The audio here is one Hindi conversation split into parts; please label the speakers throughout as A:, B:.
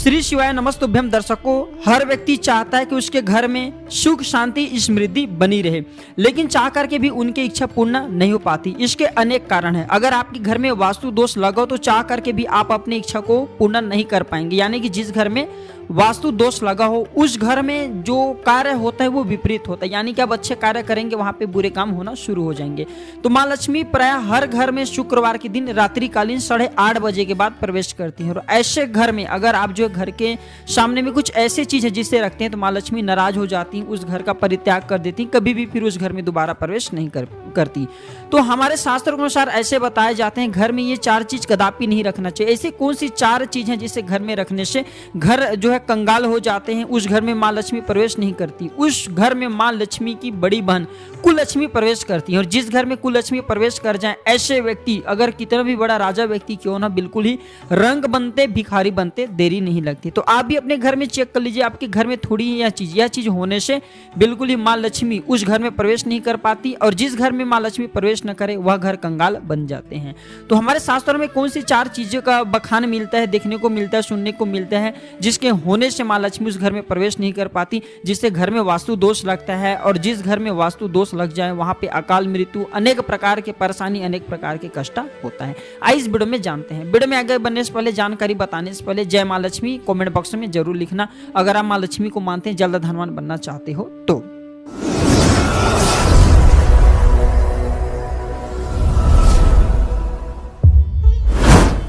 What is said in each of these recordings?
A: श्री शिवाय नमस्तुभ्यम दर्शकों, हर व्यक्ति चाहता है कि उसके घर में सुख शांति समृद्धि बनी रहे, लेकिन चाह करके भी उनकी इच्छा पूर्ण नहीं हो पाती। इसके अनेक कारण हैं। अगर आपके घर में वास्तु दोष लगा हो तो चाह करके भी आप अपनी इच्छा को पूर्ण नहीं कर पाएंगे। यानी कि जिस घर में वास्तु दोष लगा हो उस घर में जो कार्य होता है वो विपरीत होता है। यानी कि आप अच्छे कार्य करेंगे वहां पे बुरे काम होना शुरू हो जाएंगे। तो माँ लक्ष्मी प्राय हर घर में शुक्रवार के दिन रात्रिकालीन 8:30 बजे के बाद प्रवेश करती हैं। और ऐसे घर में अगर आप जो घर के सामने में कुछ ऐसी चीज है जिसे रखते हैं तो माँ लक्ष्मी नाराज हो जाती हैं, उस घर का परित्याग कर देती, कभी भी फिर उस घर में दोबारा प्रवेश नहीं करती। तो हमारे शास्त्रों के अनुसार ऐसे बताए जाते हैं घर में ये 4 चीज कदापि नहीं रखना चाहिए। ऐसी कौन सी 4 चीज हैं जिसे घर में रखने से घर जो है कंगाल हो जाते हैं, उस घर में माँ लक्ष्मी प्रवेश नहीं करती। उस घर में माँ लक्ष्मी की बड़ी बहन कुललक्ष्मी प्रवेश करती है। और जिस घर में कुललक्ष्मी प्रवेश कर जाए ऐसे व्यक्ति अगर कितना भी बड़ा राजा व्यक्ति क्यों ना, बिल्कुल ही रंग बनते भिखारी बनते देरी नहीं लगती। तो आप भी अपने घर में चेक कर लीजिए, आपके घर में थोड़ी यह चीज होने से बिल्कुल ही माँ लक्ष्मी उस घर में प्रवेश नहीं कर पाती। और जिस घर में माँ लक्ष्मी प्रवेश न करे वह घर कंगाल बन जाते हैं। तो हमारे शास्त्रों में कौन सी 4 चीजों का बखान मिलता है, देखने को मिलता है, सुनने को मिलता है, जिसके होने से माँ लक्ष्मी उस घर में प्रवेश नहीं कर पाती, जिससे घर में वास्तु दोष लगता है। और जिस घर में वास्तु दोष लग जाए वहां पे अकाल मृत्यु, अनेक प्रकार के परेशानी, अनेक प्रकार के कष्ट होता है। आइए इस वीडियो में जानते हैं। वीडियो में आगे बढ़ने से पहले, जानकारी बताने से पहले जय माँ लक्ष्मी कमेंट बॉक्स में जरूर लिखना अगर आप माँ लक्ष्मी को मानते हैं, जल्द धनवान बनना चाहते हो तो।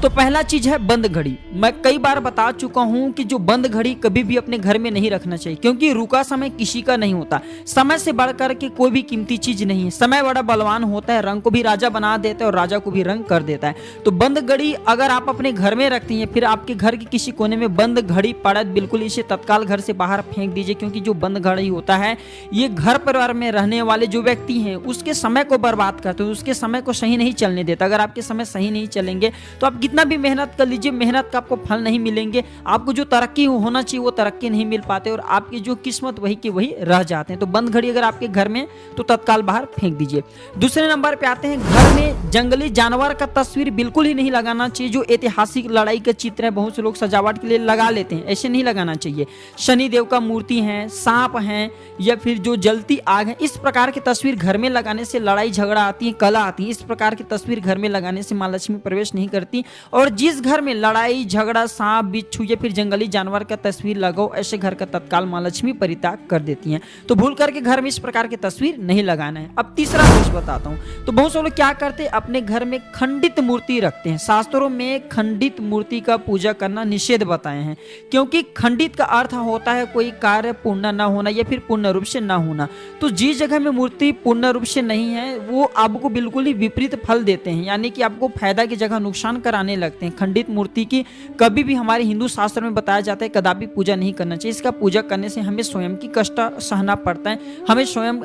A: तो पहला चीज है बंद घड़ी। मैं कई बार बता चुका हूं कि जो बंद घड़ी कभी भी अपने घर में नहीं रखना चाहिए, क्योंकि रुका समय किसी का नहीं होता। समय से बढ़कर के कोई भी कीमती चीज नहीं है। समय बड़ा बलवान होता है, रंग को भी राजा बना देता है और राजा को भी रंग कर देता है। तो बंद घड़ी अगर आप अपने घर में रखती हैं, फिर आपके घर के किसी कोने में बंद घड़ी पड़ा, बिल्कुल इसे तत्काल घर से बाहर फेंक दीजिए। क्योंकि जो बंद घड़ी होता है ये घर परिवार में रहने वाले जो व्यक्ति हैं उसके समय को बर्बाद करते हैं, उसके समय को सही नहीं चलने देता। अगर आपके समय सही नहीं चलेंगे तो आप कितना भी मेहनत कर लीजिए, मेहनत का आपको फल नहीं मिलेंगे। आपको जो तरक्की होना चाहिए वो तरक्की नहीं मिल पाते और आपकी जो किस्मत वही के वही रह जाते हैं। तो बंद घड़ी अगर आपके घर में तो तत्काल बाहर फेंक दीजिए। दूसरे नंबर पे आते हैं, घर में जंगली जानवर का तस्वीर बिल्कुल ही नहीं लगाना चाहिए। जो ऐतिहासिक लड़ाई का चित्र है बहुत से लोग सजावट के लिए लगा लेते हैं, ऐसे नहीं लगाना चाहिए। शनि देव का मूर्ति है, सांप है, या फिर जो जलती आग है, इस प्रकार की तस्वीर घर में लगाने से लड़ाई झगड़ा आती है, कला आती है। इस प्रकार की तस्वीर घर में लगाने से माँ लक्ष्मी प्रवेश नहीं करती। और जिस घर में लड़ाई झगड़ा, सांप बिच्छू या फिर जंगली जानवर का तस्वीर लगाओ, ऐसे घर का तत्काल माँ लक्ष्मी परित्याग कर देती हैं। तो भूल करके घर में इस प्रकार की तस्वीर नहीं लगाना है। अब तीसरा दोष बताता हूं। तो बहुत से लोग क्या करते हैं, अपने घर में खंडित मूर्ति रखते हैं। शास्त्रों में खंडित मूर्ति का पूजा करना निषेध बताए हैं, क्योंकि खंडित का अर्थ होता है कोई कार्य पूर्ण न होना या फिर पूर्ण रूप से न होना। तो जिस जगह में मूर्ति पूर्ण रूप से नहीं है वो आपको बिल्कुल ही विपरीत फल देते हैं, यानी कि आपको फायदा की जगह नुकसान कराने लगते हैं। खंडित मूर्ति की कभी भी हमारे हिंदू शास्त्र में बताया जाता है कदापि पूजा नहीं करना चाहिए। इसका पूजा करने से हमें स्वयं की कष्ट सहना पड़ता है,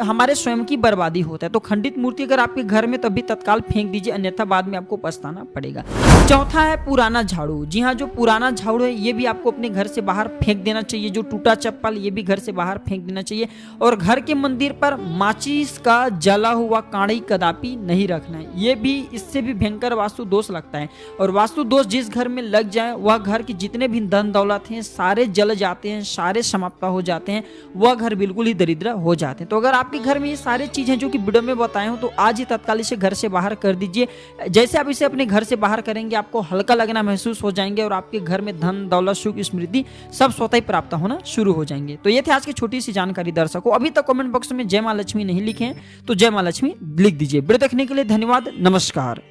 A: हमारे स्वयं की बर्बादी होता है। तो खंडित मूर्ति अगर आपके घर में तभी तत्काल फेंक दीजिए, अन्यथा बाद में आपको पछताना पड़ेगा। चौथा है पुराना झाड़ू। जी हाँ, जो पुराना झाड़ू है ये भी आपको अपने घर से बाहर फेंक देना चाहिए। जो टूटा चप्पल ये भी घर से बाहर फेंक देना चाहिए। और घर के मंदिर पर माचिस का जला हुआ कांड़ी कदापि नहीं रखना है, ये भी इससे भी भयंकर वास्तु दोष लगता है। और वास्तु दोष जिस घर में लग जाए वह घर के जितने भी धन दौलत हैं सारे जल जाते हैं, सारे समाप्त हो जाते हैं, वह घर बिल्कुल ही दरिद्र हो जाते हैं। तो अगर आपके घर में ये सारी चीजें जो कि वीडियो में बताए हो तो आज ही तत्काल इसे घर से बाहर कर दीजिए। जैसे आप इसे अपने घर से बाहर करेंगे आपको हल्का लगना महसूस हो जाएंगे और आपके घर में धन दौलत सुख समृद्धि सब स्वतः ही प्राप्त होना शुरू हो जाएंगे। तो ये थे आज की छोटी सी जानकारी। दर्शकों अभी तक कमेंट बॉक्स में जय माँ लक्ष्मी नहीं लिखे हैं तो जय माँ लक्ष्मी लिख दीजिए। वीडियो देखने के लिए धन्यवाद, नमस्कार।